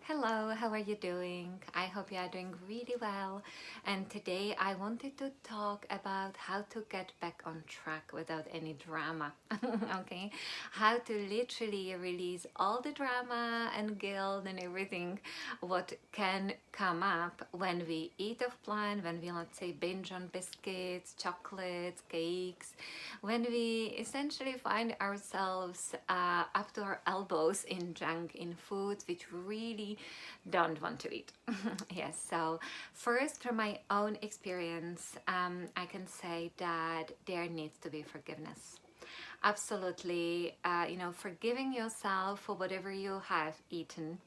Hello, how are you doing? I hope you are doing really well. And today I wanted to talk about how to get back on track without any drama. Okay? How to literally release all the drama and guilt and everything what can come up when we eat off plan, when we, let's say, binge on biscuits, chocolates, cakes, when we essentially find ourselves up to our elbows in junk, in foods which really don't want to eat. Yes, so first, from my own experience, I can say that there needs to be forgiveness. Absolutely, forgiving yourself for whatever you have eaten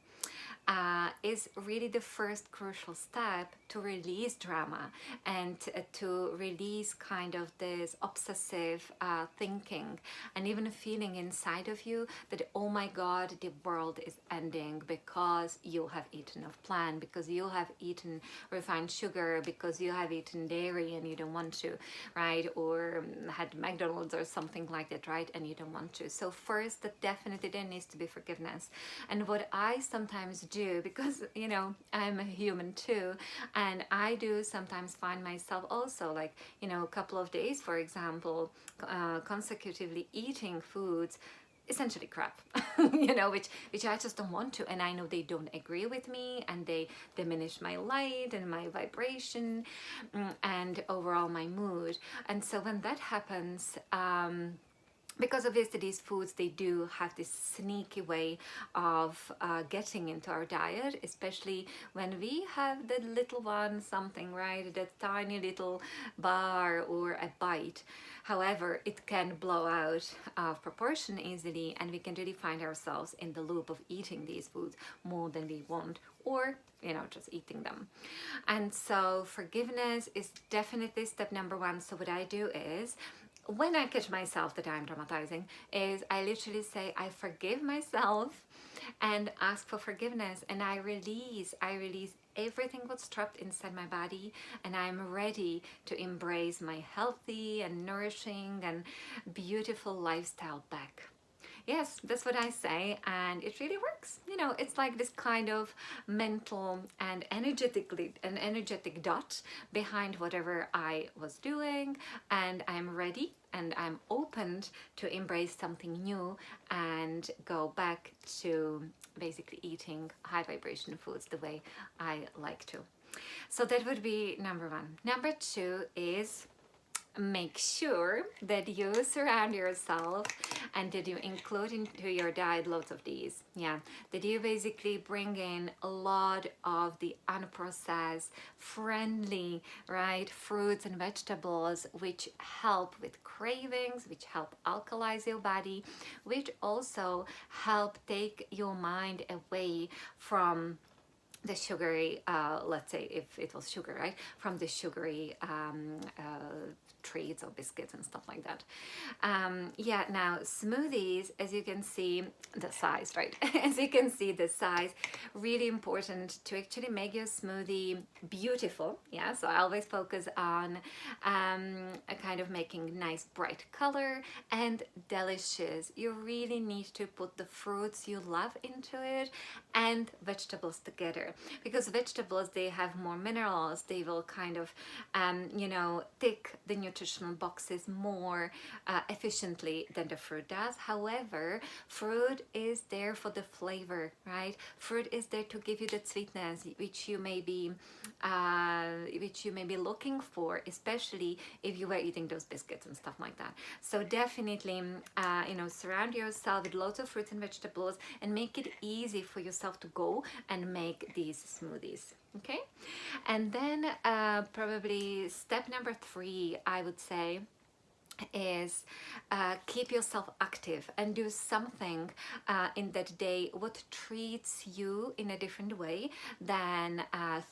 is really the first crucial step to release drama and to release kind of this obsessive thinking and even a feeling inside of you that, oh my god, the world is ending because you have eaten off plan, because you have eaten refined sugar, because you have eaten dairy and you don't want to, right? Or had McDonald's or something like that, right? And you don't want to. So first, that definitely there needs to be forgiveness. And what I sometimes do, because I'm a human too, and I do sometimes find myself also, like, a couple of days, for example, consecutively eating foods essentially crap, which I just don't want to, and I know they don't agree with me, and they diminish my light and my vibration, and overall my mood. And so when that happens, because obviously these foods, they do have this sneaky way of getting into our diet, especially when we have the little one, something, right, that tiny little bar or a bite. However, it can blow out of proportion easily, and we can really find ourselves in the loop of eating these foods more than we want, or just eating them. And so forgiveness is definitely step number one. So what I do is, when I catch myself that I'm dramatizing, is I literally say I forgive myself and ask for forgiveness, and I release everything what's trapped inside my body, and I'm ready to embrace my healthy and nourishing and beautiful lifestyle back. Yes, that's what I say, and it really works. It's like this kind of mental and energetic dot behind whatever I was doing, and I'm ready and I'm opened to embrace something new and go back to basically eating high vibration foods the way I like to. So that would be number one. Number two is, make sure that you surround yourself and that you include into your diet lots of these. Yeah, that you basically bring in a lot of the unprocessed, friendly, right, fruits and vegetables, which help with cravings, which help alkalize your body, which also help take your mind away from the sugary, let's say if it was sugar, right, from the sugary treats or biscuits and stuff like that. Yeah, now smoothies, as you can see, the size, right? As you can see, the size, really important to actually make your smoothie beautiful. Yeah, so I always focus on a kind of making nice bright color and delicious. You really need to put the fruits you love into it and vegetables together, because vegetables, they have more minerals, they will kind of tick the nutritional boxes more efficiently than the fruit does. However, fruit is there for the flavor, right? Fruit is there to give you that sweetness which you may be looking for, especially if you were eating those biscuits and stuff like that. So definitely surround yourself with lots of fruits and vegetables, and make it easy for yourself to go and make these smoothies. Okay, and then probably step number three, I would say, is keep yourself active and do something in that day what treats you in a different way than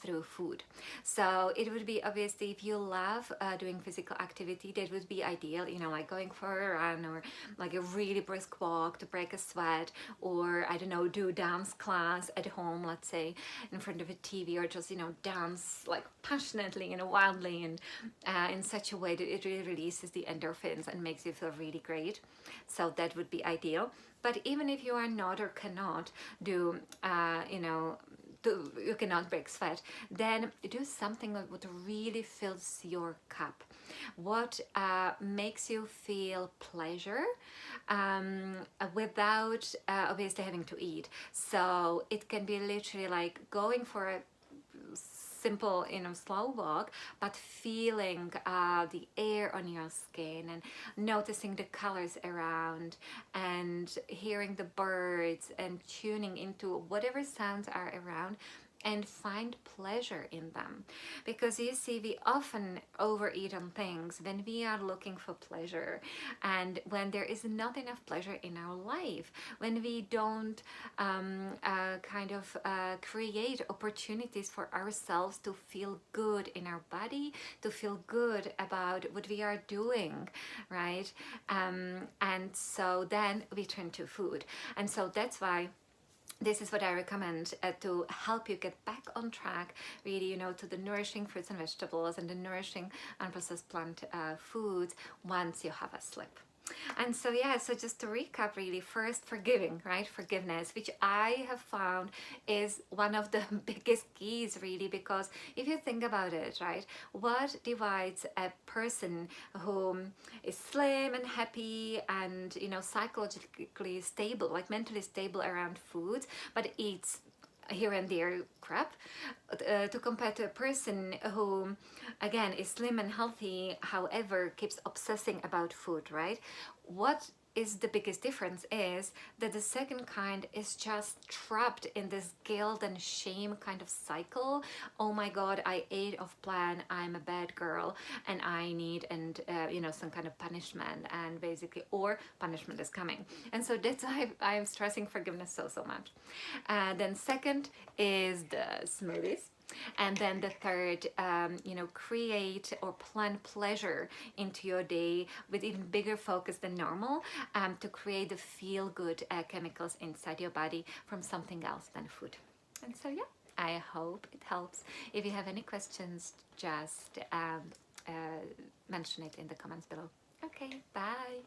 through food. So it would be, obviously, if you love doing physical activity, that would be ideal, like going for a run, or like a really brisk walk to break a sweat, or I don't know, do dance class at home, let's say, in front of a TV, or just dance like passionately, wildly, and in such a way that it really releases the endorphins endorphins and makes you feel really great. So that would be ideal. But even if you are not or cannot do, you cannot break sweat, then do something that would really fills your cup. What makes you feel pleasure without obviously having to eat. So it can be literally like going for a simple, slow walk, but feeling the air on your skin and noticing the colors around and hearing the birds and tuning into whatever sounds are around and find pleasure in them. Because you see, we often overeat on things when we are looking for pleasure, and when there is not enough pleasure in our life, when we don't create opportunities for ourselves to feel good in our body, to feel good about what we are doing, right? And so then we turn to food. And so that's why this is what I recommend to help you get back on track, really, to the nourishing fruits and vegetables and the nourishing unprocessed plant foods once you have a slip. And so, yeah, so just to recap, really, first, forgiving, right? Forgiveness, which I have found is one of the biggest keys, really, because if you think about it, right, what divides a person who is slim and happy and, psychologically stable, like mentally stable around food, but eats here and there crap, to compare to a person who again is slim and healthy, however keeps obsessing about food, right? What is the biggest difference is that the second kind is just trapped in this guilt and shame kind of cycle. Oh my god, I ate off plan, I'm a bad girl, and I need some kind of punishment, and basically, or punishment is coming. And so that's why I'm stressing forgiveness so much. Then second is the smoothies. And then the third, create or plan pleasure into your day with even bigger focus than normal, to create the feel-good chemicals inside your body from something else than food. And so, yeah, I hope it helps. If you have any questions, just mention it in the comments below. Okay, bye.